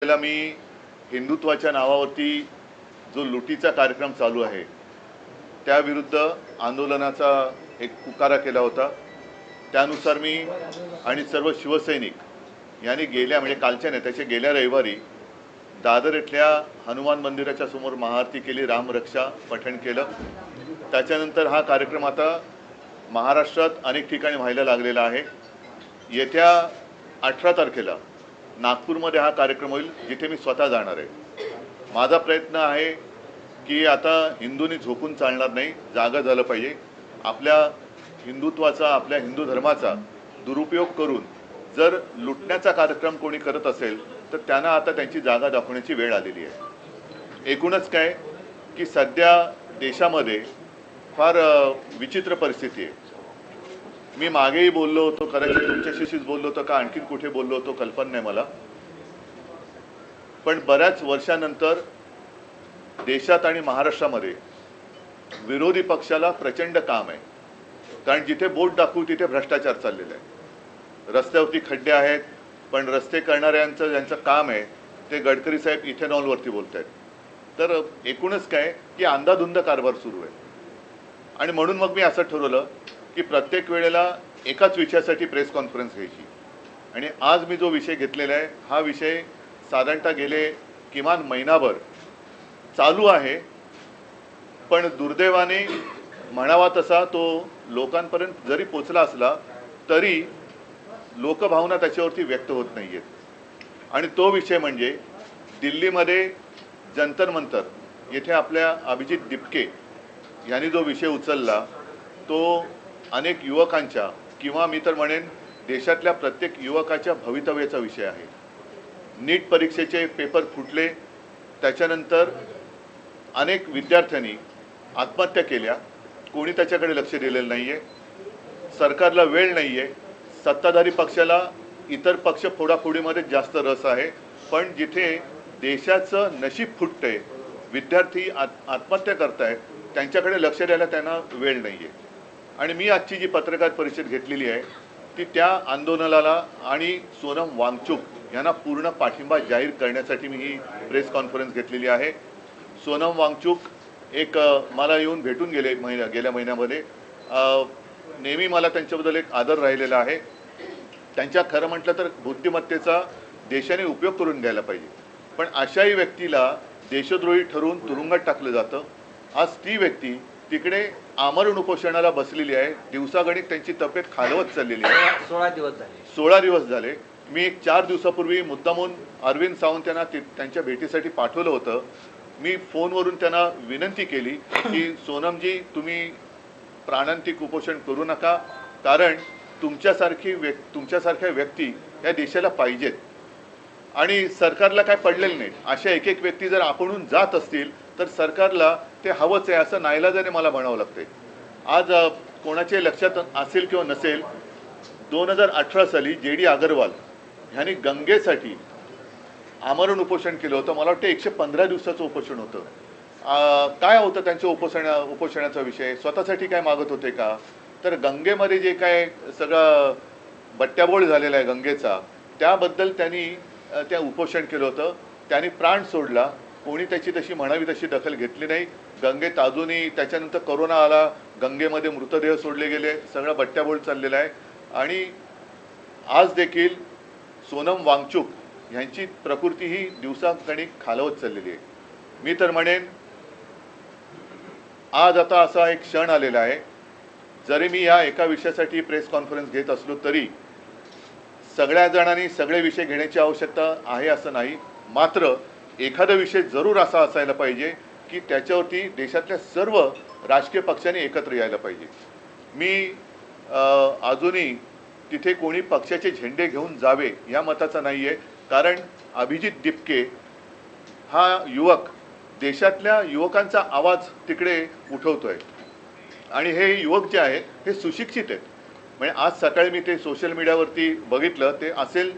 त्याला मी हिंदुत्वाच्या नावावरती जो लुटीचा कार्यक्रम चालू आहे त्याविरुद्ध आंदोलनाचा एक पुकारा केला होता। त्यानुसार मी आणि सर्व शिवसैनिक यांनी गेल्या म्हणजे कालच्या नाही त्याच्या गेल्या रविवारी दादर इथल्या हनुमान मंदिराच्या समोर महाआरती केली, रामरक्षा पठण केलं। त्याच्यानंतर हा कार्यक्रम आता महाराष्ट्रात अनेक ठिकाणी व्हायला लागलेला आहे। येत्या 18 तारखेला नागपूरमध्ये हा कार्यक्रम होईल, जिथे मी स्वतः जाणार आहे। माझा प्रयत्न आहे की आता हिंदूंनी झोपून चालणार नाही, जागा झालं पाहिजे। आपल्या हिंदुत्वाचा, आपल्या हिंदू धर्माचा दुरुपयोग करून जर लुटण्याचा कार्यक्रम कोणी करत असेल तर त्यांना आता त्यांची जागा दाखवण्याची वेळ आलेली आहे। एकूणच काय की सध्या देशामध्ये फार विचित्र परिस्थिती आहे। मी मागेही बोललो होतो, कदाचित तुमच्याशीच बोललो होतो का आणखीन कुठे बोललो होतो कल्पना नाही मला, पण बऱ्याच वर्षानंतर देशात आणि महाराष्ट्रामध्ये विरोधी पक्षाला प्रचंड काम आहे। कारण जिथे बोट दाखवू तिथे भ्रष्टाचार चाललेला आहे। रस्त्यावरती खड्डे आहेत, पण रस्ते करणाऱ्यांचं ज्यांचं काम आहे ते गडकरी साहेब इथेनॉलवरती बोलत आहेत। तर एकूणच काय की अंधाधुंद कारभार सुरू आहे। आणि म्हणून मग मी असं ठरवलं की प्रत्येक वेळेला एकाच विषयासाठी प्रेस कॉन्फरन्स घ्यायची। आणि आज मी जो विषय घेतलेला आहे हा विषय साधारणतः गेले किमान महिनाभर चालू आहे, पण दुर्दैवाने म्हणावा तसा तो लोकांपर्यंत जरी पोचला असला तरी लोकभावना त्याच्यावरती व्यक्त होत नाही आहेत। आणि तो विषय म्हणजे दिल्लीमध्ये जंतर मंतर येथे आपल्या अभिजित दिपके यांनी जो विषय उचलला तो अनेक युवकांच्या किंवा मी तर म्हणेन देशातल्या प्रत्येक युवकाच्या भवितव्याचा विषय आहे। नीट परीक्षेचे पेपर फुटले, त्याच्यानंतर अनेक विद्यार्थ्यांनी आत्महत्या केल्या, कोणी त्याच्याकडे लक्ष दिलेलं नाही आहे। सरकारला वेळ नाही आहे, सत्ताधारी पक्षाला इतर पक्ष फोडाफोडीमध्ये जास्त रस आहे, पण जिथे देशाचं नशीब फुटतंय, विद्यार्थी आत्महत्या करतायत, त्यांच्याकडे लक्ष द्यायला त्यांना वेळ नाही आहे। आणि मी आजची जी पत्रकार परिषद घेतलेली आहे ती त्या आंदोलनाला आणि सोनम वांगचुक यांना पूर्ण पाठिंबा जाहीर करण्यासाठी मी ही प्रेस कॉन्फरन्स घेतलेली आहे। सोनम वांगचुक एक मला येऊन भेटून गेले गेल्या महिन्यामध्ये। नेहमी मला त्यांच्याबद्दल एक आदर राहिलेला आहे। त्यांच्या खरं म्हटलं तर बुद्धिमत्तेचा देशाने उपयोग करून घ्यायला पाहिजे, पण अशाही व्यक्तीला देशद्रोही ठरवून तुरुंगात टाकलं जातं। आज ती व्यक्ती तिकडे आमरण उपोषणाला बसलेली आहे। दिवसागणिक त्यांची तब्येत खालवत चाललेली आहे। 16 दिवस झाले। मी एक 4 दिवसापूर्वी मुद्दामून अरविंद सावंत यांना त्यांच्या भेटीसाठी पाठवलं होतं। मी फोनवरून त्यांना विनंती केली की सोनमजी तुम्ही प्राणांतिक उपोषण करू नका, कारण तुमच्यासारख्या व्यक्ती या देशाला पाहिजेत आणि सरकारला काय पडलेलं नाही। अशा एक एक व्यक्ती जर आपणहून जात असतील तर सरकारला ते हवंच आहे असं नाईलाजाने मला म्हणावं लागतंय। आज कोणाच्या लक्षात असेल किंवा नसेल, 2018 साली JD अग्रवाल यांनी गंगेसाठी आमरण उपोषण केलं होतं। मला वाटतं 115 दिवसाचं उपोषण होतं। काय होतं त्यांच्या उपोषणाचा विषय? स्वतःसाठी काय मागत होते का? तर गंगेमध्ये जे काय सगळं बट्ट्याबोळ झालेला आहे गंगेचा, त्याबद्दल त्यांनी त्या उपोषण केलं होतं। त्यांनी प्राण सोडला, कोणी त्याची तशी म्हणावी तशी दखल घेतली नाही। गंगेत अजूनही त्याच्यानंतर कोरोना आला, गंगेमध्ये मृतदेह सोडले गेले, सगळा बट्ट्याबोळ चाललेला आहे। आणि आज देखील सोनम वांगचुक यांची प्रकृती ही दिवसागणिक खालवत चाललेली आहे। मी तर म्हणेन आज आता असा एक क्षण आलेला आहे, जरी मी या एका विषयासाठी प्रेस कॉन्फरन्स घेत असलो तरी सगळ्या जणांनी सगळे विषय घेण्याची आवश्यकता आहे असं नाही। मात्र एखादा विषय जरूर असा असायला पाहिजे की त्याच्यावरती देशातल्या सर्व राजकीय पक्षांनी एकत्र यायला पाहिजे। मी अजूनही तिथे कोणी पक्षाचे झेंडे घेऊन जावे या मताचा नाही आहे, कारण अभिजित दिपके हा युवक देशातल्या युवकांचा आवाज तिकडे उठवतोय। आणि हे युवक जे आहेत हे सुशिक्षित आहेत। म्हणजे आज सकाळी मी ते सोशल मीडियावरती बघितलं, ते असेल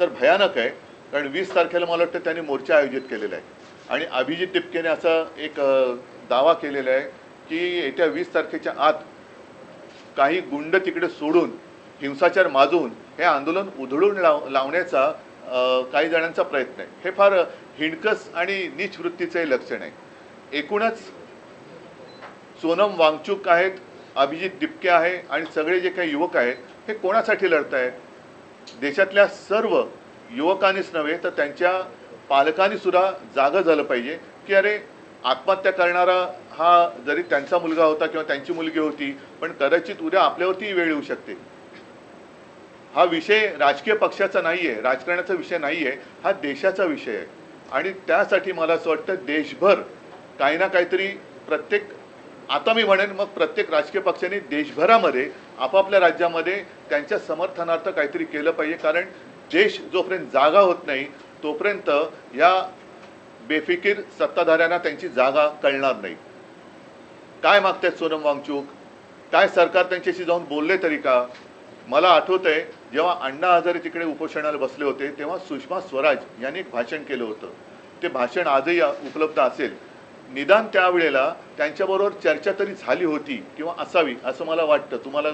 तर भयानक आहे, कारण 20 तारखेला मला वाटतं त्यांनी मोर्चा आयोजित केलेला आहे। आणि अभिजित दिपकेने असा एक दावा केलेला आहे की येत्या 20 तारखेच्या आत काही गुंड तिकडे सोडून हिंसाचार माजून हे आंदोलन उधळून लावण्याचा काही जणांचा प्रयत्न आहे. हे फार हिणकस आणि नीच वृत्तीचे लक्षण आहे. एकूणच सोनम वांगचुक आहेत, अभिजित दिपके आहे आणि सगळे जे काही युवक आहेत हे कोणासाठी लढत आहेत? देशातल्या सर्व युवकांनीच नव्हे तर त्यांच्या पालकांनी सुद्धा जागं झालं पाहिजे की अरे आत्महत्या करणारा हा जरी त्यांचा मुलगा होता किंवा त्यांची मुलगी होती, पण कदाचित उद्या आपल्यावरती वेळ येऊ शकते. हा विषय राजकीय पक्षाचा नाही आहे, राजकारणाचा विषय नाही आहे, हा देशाचा विषय आहे. आणि त्यासाठी मला असं वाटतं देशभर काही ना काहीतरी प्रत्येक, आता मी म्हणेन मग प्रत्येक राजकीय पक्षाने देशभरामध्ये आपापल्या राज्यामध्ये त्यांच्या समर्थनार्थ काहीतरी केलं पाहिजे. कारण देश जोपर्यंत जागा होत नाही तोपर्यंत या बेफिकीर सत्ताधाऱ्यांना त्यांची जागा कळणार नाही. काय मागतात सोनम वांगचुक? काय सरकार त्यांच्याशी जाऊन बोलले तरी का? मला आठवतंय जेव्हा अण्णा हजारे तिकडे उपोषणाला बसले होते तेव्हा सुषमा स्वराज यांनी एक भाषण केलं होतं. ते भाषण आजही उपलब्ध असेल. निदान त्यावेळेला त्यांच्याबरोबर चर्चा तरी झाली होती किंवा असावी असं मला वाटतं. तुम्हाला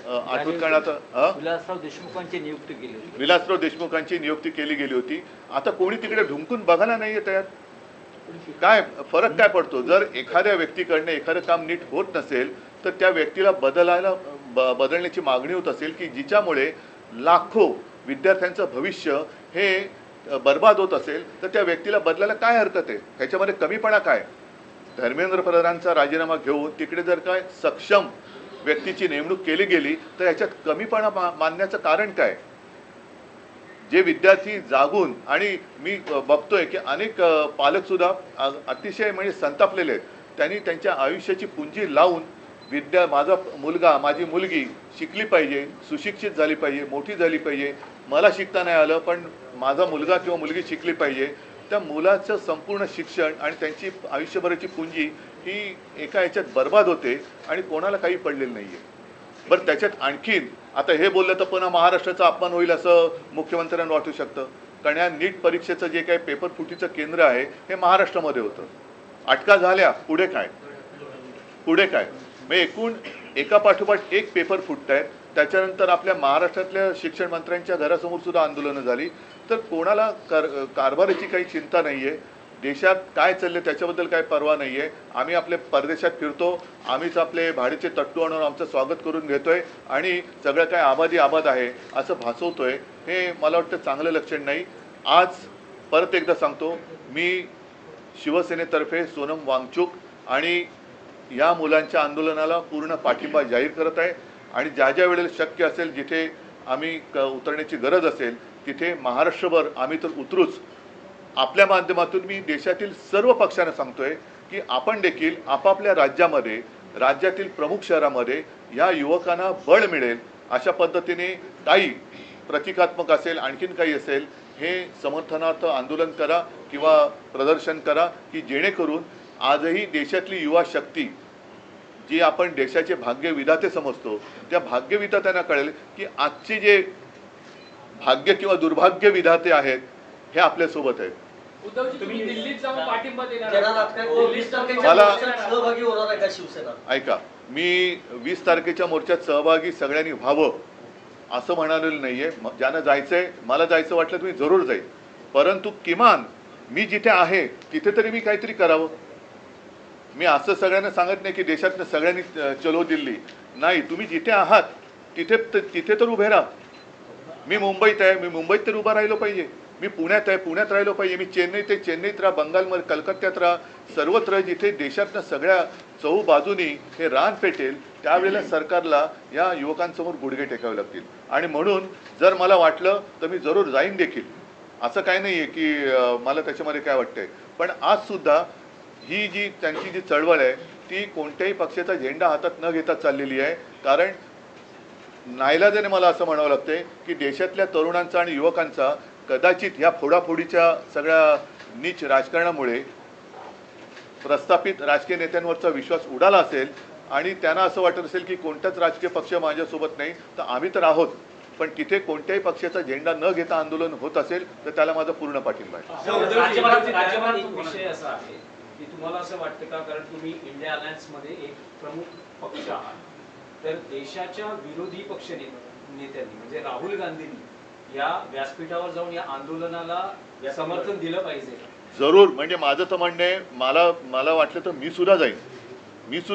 आठवत का? आता विलासराव देशमुखांची नियुक्ती केली होती. विलासराव देशमुखांची नियुक्ती केली गेली होती. आता कोणी तिकडे ढुंकून बघायला नाहीये तयार. काय फरक काय पडतो? जर एखाद्या व्यक्तीकडनं एखादं काम नीट होत नसेल तर त्या व्यक्तीला बदलण्याची मागणी होत असेल की जिच्यामुळे लाखो विद्यार्थ्यांचं भविष्य हे बर्बाद होत असेल तर त्या व्यक्तीला बदलायला काय हरकत आहे? ह्याच्यामध्ये कमीपणा काय? धर्मेंद्र प्रधानांचा राजीनामा घेऊन तिकडे जर काय सक्षम व्यक्तीची नेमणूक केली गेली तर याच्यात कमीपणा मानण्याचं कारण काय? जे विद्यार्थी जागून, आणि मी बघतोय की अनेक पालक सुद्धा अतिशय म्हणजे संतापलेले आहेत. त्यांनी त्यांच्या आयुष्याची पुंजी लावून माझा मुलगा माझी मुलगी शिकली पाहिजे, सुशिक्षित झाली पाहिजे, मोठी झाली पाहिजे, मला शिकता नाही आलं पण माझा मुलगा किंवा मुलगी शिकली पाहिजे. त्या मुलाचं संपूर्ण शिक्षण आणि त्यांची आयुष्यभराची पुंजी ही एका याच्यात बर्बाद होते आणि कोणाला काही पडलेलं नाही आहे. बरं, त्याच्यात आणखीन आता हे बोललं तर पुन्हा महाराष्ट्राचा अपमान होईल असं मुख्यमंत्र्यांना वाटू शकतं. कारण या नीट परीक्षेचं जे काही पेपर फुटीचं केंद्र आहे हे महाराष्ट्रामध्ये होतं. अटका झाल्या, पुढे काय? पुढे काय? मग एकूण एका पाठोपाठ एक पेपर फुटत आहेत. त्याच्यानंतर आपल्या महाराष्ट्रातल्या शिक्षण मंत्र्यांच्या घरासमोर सुद्धा आंदोलनं झाली. तर कोणाला कारभाराची काही चिंता नाही आहे. देशात काय चालले त्याच्याबद्दल काही पर्वा नाही आहे. आम्ही आपले परदेशात फिरतो, आम्हीच आपले भाडीचे तट्टू आणून आमचं स्वागत करून घेतोय आणि सगळं काय आबादी आबाद आहे असं भासवतोय. हे मला वाटतं चांगलं लक्षण नाही. आज परत एकदा सांगतो, मी शिवसेनेतर्फे सोनम वांगचुक आणि या मुलांच्या आंदोलनाला पूर्ण पाठिंबा जाहीर करत आहे. आणि ज्या ज्या वेळेला शक्य असेल, जिथे आम्ही उतरण्याची गरज असेल तिथे महाराष्ट्रभर आम्ही तर उतरूच. आपल्या माध्यमातून मी देशातील सर्व पक्षांना सांगतोय की आपण देखील आपापल्या राज्यामध्ये, राज्यातील प्रमुख शहरामध्ये या युवकांना बळ मिळेल अशा पद्धतीने काही प्रतिकात्मक असेल, आणखीन काही असेल, हे समर्थनार्थ आंदोलन करा किंवा प्रदर्शन करा की जेणेकरून आजही देशातली युवा शक्ती, जी आपण देशाचे भाग्यविधाते समजतो, त्या भाग्यविधात्यांना कळेल की आजचे जे भाग्य किंवा दुर्भाग्य विधाते आहेत हे आपल्यासोबत आहेत. तुम्ही दिल्लीत जाऊन पाठिंबा देणार सहभागी होणार आहे का शिवसेना? ऐका, मी 20 तारखेच्या मोर्चात सहभागी सगळ्यांनी व्हावं असं म्हणालेलं नाहीये. ज्यांना जायचंय, मला जायचं वाटलं तर मी जरूर जाईल. परंतु किमान मी जिथे आहे तिथे तरी मी काहीतरी करावं. मी असं सगळ्यांना सांगत नाही की देशातल्या सगळ्यांनी चलो दिल्ली. नाही, तुम्ही जिथे आहात तिथे तर उभे राहा. मी मुंबईत आहे, मी मुंबईत तर उभा राहिलो पाहिजे. मी पुण्यात आहे, पुण्यात राहिलो पाहिजे. मी चेन्नईत आहे, चेन्नईत राहा. बंगालमध्ये, कलकत्त्यात राहा. सर्वत्र जिथे देशातल्या सगळ्या चहूबाजूनी हे रान पेटेल त्यावेळेला सरकारला या युवकांसमोर गुडघे टेकावे लागतील. आणि म्हणून जर मला वाटलं तर मी जरूर जाईन देखील. असं काही नाही आहे की मला त्याच्यामध्ये काय वाटतंय. पण आज सुद्धा ही जी त्यांची जी चळवळ आहे ती कोणत्याही पक्षाचा झेंडा हातात न घेता चाललेली आहे. कारण नाईलाजाने मला असं म्हणावं लागतंय की देशातल्या तरुणांचा आणि युवकांचा कदाचित या फोडाफोडीच्या सगळ्या नीच राजकारणामुळे प्रस्थापित राजकीय नेत्यांवरचा विश्वास उडाला असेल आणि त्यांना असं वाटत असेल की कोणताच राजकीय पक्ष माझ्यासोबत नाही, तर आम्ही तर आहोत. पण तिथे कोणत्याही पक्षाचा झेंडा न घेता आंदोलन होत असेल तर त्याला माझा पूर्ण पाठिंबा आहे. राज्यभरात विषय असा आहे की तुम्हाला असं वाटतं का, कारण तुम्ही इंडिया अलायन्स मध्ये एक प्रमुख पक्ष आहात, तर देशाच्या विरोधी पक्ष नेत्यांनी म्हणजे राहुल गांधींनी या व्यासपीठावर जाऊन या आंदोलनाला समर्थन दिलं पाहिजे? जरूर. म्हणजे माझं तर म्हणणं आहे, मला वाटलं तर मी सुद्धा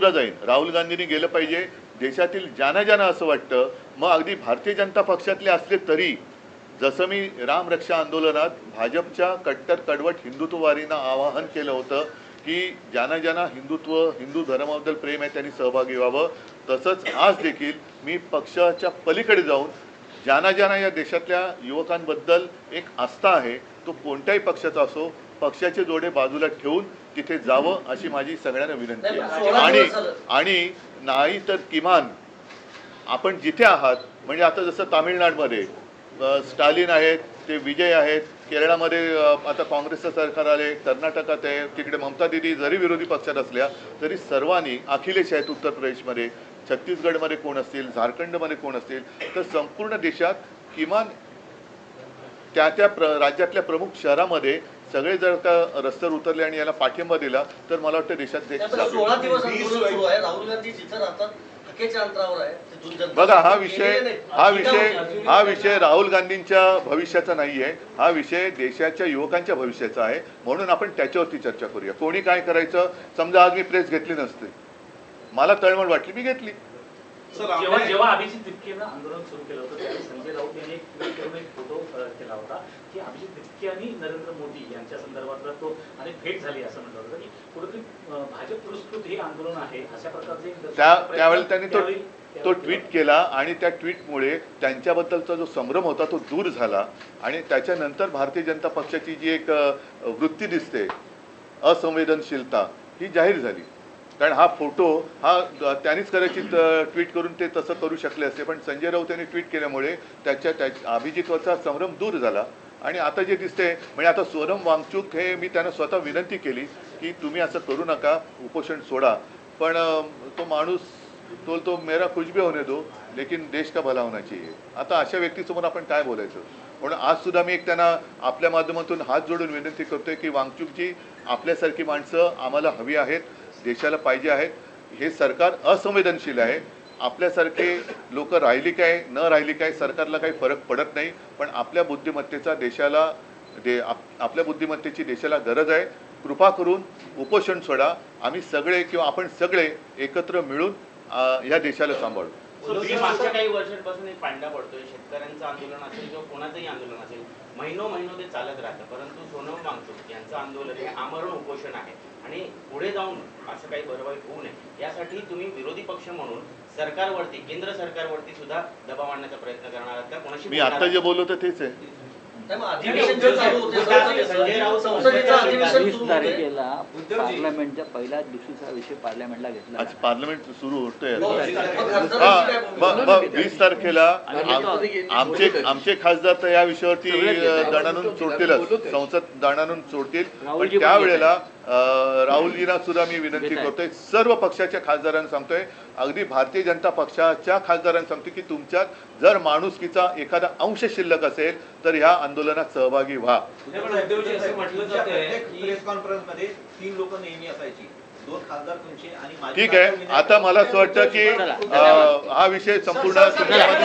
जाईन. राहुल गांधींनी गेलं पाहिजे. देशातील ज्यांना असं वाटतं, मग अगदी भारतीय जनता पक्षातले असले तरी, जसं मी रामरक्षा आंदोलनात भाजपच्या कट्टर कडवट हिंदुत्ववादींना आवाहन केलं होतं की ज्यांना हिंदू धर्माबद्दल प्रेम आहे त्यांनी सहभागी व्हावं, तसंच आज देखील मी पक्षाच्या पलीकडे जाऊन ज्यांना या देशातल्या युवकांबद्दल एक आस्था आहे, तो कोणत्याही पक्षाचा असो, पक्षाचे जोडे बाजूला ठेवून तिथे जावं अशी माझी सगळ्यांना विनंती आहे. आणि नाही तर किमान आपण जिथे आहात, म्हणजे आता जसं तामिळनाडूमध्ये स्टालिन आहेत, ते विजय आहेत, केरळामध्ये आता काँग्रेसचं सरकार आले, कर्नाटकात आहे, तिकडे ममता दिदी जरी विरोधी पक्षात असल्या तरी सर्वांनी, अखिलेश आहेत उत्तर प्रदेशमध्ये, छत्तीसगडमध्ये कोण असतील, झारखंडमध्ये कोण असतील, तर संपूर्ण देशात किमान त्या राज्यातल्या प्रमुख शहरामध्ये सगळे जर का रस्त्यावर उतरले आणि याला पाठिंबा दिला तर मला वाटतं देशात 16 दिवस आंदोलन सुरू आहे. राहुल गांधी जिथं राहतात हक्केच्या अंतरावर आहे. बघा, हा विषय राहुल गांधींच्या भविष्याचा नाही आहे, हा विषय देशाच्या युवकांच्या भविष्याचा आहे. म्हणून आपण त्याच्यावरती चर्चा करूया. कोणी काय करायचं, समजा आज मी प्रेस घेतली नसते, मला तळमळ वाटली, मी घेतली. जेव्हा अभिजित दिपकेनं आंदोलन सुरू केलं होतं त्यावेळी संजय राऊत यांनी एक ट्विट करून एक फोटो केला होता की अभिजित दिपके आणि नरेंद्र मोदी यांच्या संदर्भातला तो आणि भेट झाली असं म्हटलं होतं की कुठेतरी भाजप पुरस्कृत हे आंदोलन आहे अशा प्रकारचे त्यावेळी त्यांनी तो ट्विट केला आणि त्या ट्विटमुळे त्यांच्याबद्दलचा जो संभ्रम होता तो दूर झाला आणि त्याच्यानंतर भारतीय जनता पक्षाची जी एक वृत्ती दिसते, असंवेदनशीलता, ही जाहीर झाली. कारण हा फोटो त्यांनीच कदाचित ट्विट करून ते तसं करू शकले असते, पण संजय राऊत यांनी ट्विट केल्यामुळे त्या अभिजितवरचा संभ्रम दूर झाला. आणि आता जे दिसते, म्हणजे आता सोनम वांगचूक हे मी त्यांना स्वतः विनंती केली की तुम्ही असं करू नका, उपोषण सोडा, पण तो माणूस तो मेरा कुछ भी होने दो लेकिन देश का भला होना चाहिए. आता अशा व्यक्तीसमोर आपण काय बोलायचं. म्हणून आज सुद्धा मी एक त्यांना आपल्या माध्यमातून हात जोडून विनंती करतोय की वांगचूकजी, आपल्यासारखी माणसं आम्हाला हवी आहेत, देशाला पाहिजे आहेत. हे सरकार असंवेदनशील आहे. आपल्यासारखे लोक राहिली काय न राहिली काय सरकारला काही फरक पडत नाही, पण आपल्या बुद्धिमत्तेचा आपल्या बुद्धिमत्तेची देशाला गरज आहे. कृपा करून उपोषण सोडा. आम्ही सगळे किंवा आपण सगळे एकत्र मिळून या देशाला सांभाळू. मागच्या काही वर्षांपासून एक पांडा पडतोय. शेतकऱ्यांचं आंदोलन असेल किंवा कोणाचंही आंदोलन असेल, महिनो ते चालत राहतं, परंतु सोनम वांगचूक यांचं आंदोलन हे आमरण उपोषण आहे आणि पुढे जाऊन असं काही बरवाईट होऊ नये यासाठी तुम्ही विरोधी पक्ष म्हणून सरकारवरती, केंद्र सरकारवरती सुद्धा दबाव आणण्याचा प्रयत्न करणार आहात का? कोणाशी मी आता जे बोललो तर तेच आहे. तारखेला पार्लमेंटच्या पहिल्याच दिवशीचा विषय पार्लमेंटला घेतला. आज पार्लमेंट सुरू होतोय. 20 तारखेला आमचे खासदार तर या विषयावरती दणानून सोडतीलच, संसद दणानून सोडतील. पण त्यावेळेला राहुलजींना सुद्धा मी विनंती करतोय, सर्व पक्षाच्या खासदारांना सांगतोय, अगदी भारतीय जनता पक्षाच्या खासदारांना सांगतोय की तुमच्यात जर माणुसकीचा एखादा अंश शिल्लक असेल तर ह्या आंदोलनात सहभागी व्हा. प्रेस कॉन्फरन्स मध्ये 3 लोक नेहमी असायची, 2 खासदार तुमचे आणि ठीक आहे. आता मला असं वाटतं की हा विषय संपूर्ण ठीक आहे,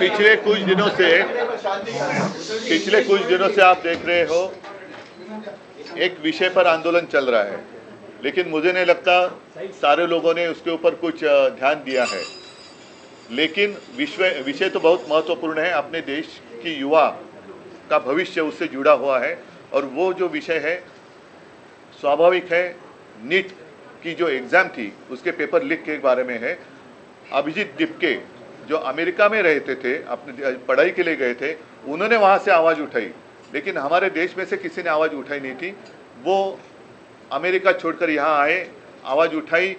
पिछले कुछ दिनों से आप देख रहे हो एक विषय पर आंदोलन चल रहा है, लेकिन मुझे नहीं लगता सारे लोगों ने उसके ऊपर कुछ ध्यान दिया है. लेकिन विषय तो बहुत महत्वपूर्ण है. अपने देश की युवा का भविष्य उससे जुड़ा हुआ है और वो जो विषय है स्वाभाविक है. नीट की जो एग्ज़ाम थी उसके पेपर लीक के बारे में है. अभिजीत दिपके जो अमेरिका में रहते थे, अपने पढ़ाई के लिए गए थे, उन्होंने वहाँ से आवाज़ उठाई, लेकिन हमारे देश में से किसी ने आवाज़ उठाई नहीं थी. वो अमेरिका छोड़कर यहाँ आए, आवाज़ उठाई.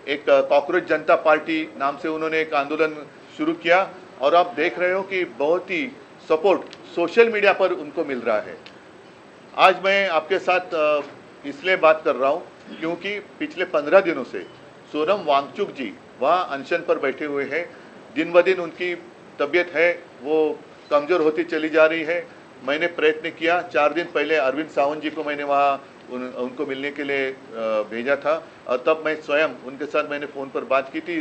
एक कॉकरोच जनता पार्टी नाम से उन्होंने एक आंदोलन शुरू किया और आप देख रहे हो कि बहुत ही सपोर्ट सोशल मीडिया पर उनको मिल रहा है। आज मैं आपके साथ इसलिए बात कर रहा हूँ क्योंकि पिछले 15 दिनों से सोनम वांगचुक जी वहाँ अनशन पर बैठे हुए हैं। दिन ब दिन उनकी तबीयत है वो कमज़ोर होती चली जा रही है। मैंने प्रयत्न किया, 4 दिन पहले अरविंद सावंत जी को मैंने वहाँ उनको मिलने के लिए भेजा था और तब मैं स्वयं उनके साथ मैंने फ़ोन पर बात की थी,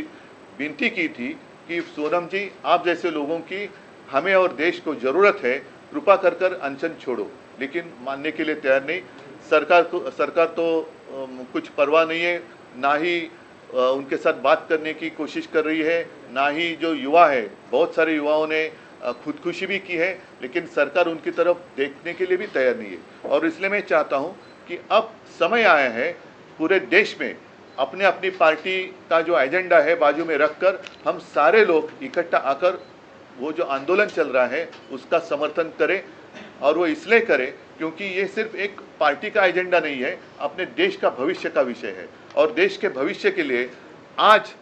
विनती की थी कि सोनम जी आप जैसे लोगों की हमें और देश को ज़रूरत है, कृपा कर कर अनशन छोड़ो। लेकिन मानने के लिए तैयार नहीं। सरकार तो कुछ परवाह नहीं है, ना ही उनके साथ बात करने की कोशिश कर रही है, ना ही जो युवा है, बहुत सारे युवाओं ने खुदकुशी भी की है, लेकिन सरकार उनकी तरफ देखने के लिए भी तैयार नहीं है। और इसलिए मैं चाहता हूं कि अब समय आया है पूरे देश में अपने अपनी पार्टी का जो एजेंडा है बाजू में रखकर हम सारे लोग इकट्ठा आकर वो जो आंदोलन चल रहा है उसका समर्थन करें। और वो इसलिए करें क्योंकि ये सिर्फ एक पार्टी का एजेंडा नहीं है, अपने देश का भविष्य का विषय है। और देश के भविष्य के लिए आज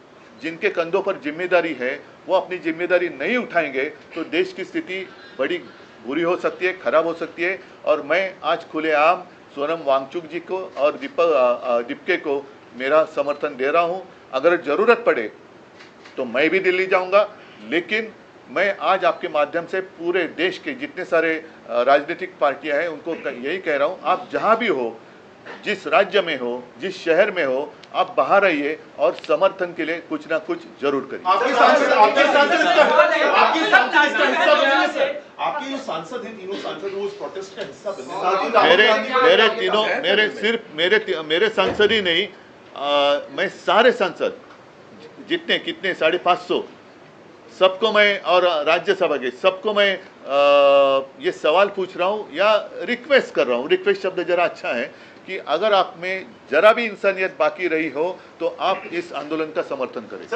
जिनके कंधों पर जिम्मेदारी है वो अपनी जिम्मेदारी नहीं उठाएंगे तो देश की स्थिति बड़ी बुरी हो सकती है, खराब हो सकती है। और मैं आज खुलेआम सोनम वांगचुक जी को और दीपके को मेरा समर्थन दे रहा हूं। अगर ज़रूरत पड़े तो मैं भी दिल्ली जाऊंगा, लेकिन मैं आज आपके माध्यम से पूरे देश के जितने सारे राजनीतिक पार्टियां हैं उनको यही कह रहा हूं, आप जहां भी हो, जिस राज्य में हो, जिस शहर में हो, आप बाहर आइए और समर्थन के लिए कुछ ना कुछ जरूर करिए। आपके जो सांसद हैं, तीनों सांसद वो उस प्रोटेस्ट का हिस्सा बने। मेरे सांसद ही नहीं, मैं सारे सांसद जितने कितने 550 सबको मैं और राज्यसभा के सबको मैं ये सवाल पूछ रहा हूँ या रिक्वेस्ट कर रहा हूँ। रिक्वेस्ट शब्द जरा अच्छा है कि अगर आप में जरा भी इंसानियत बाकी रही हो तो आप इस आंदोलन का समर्थन करें।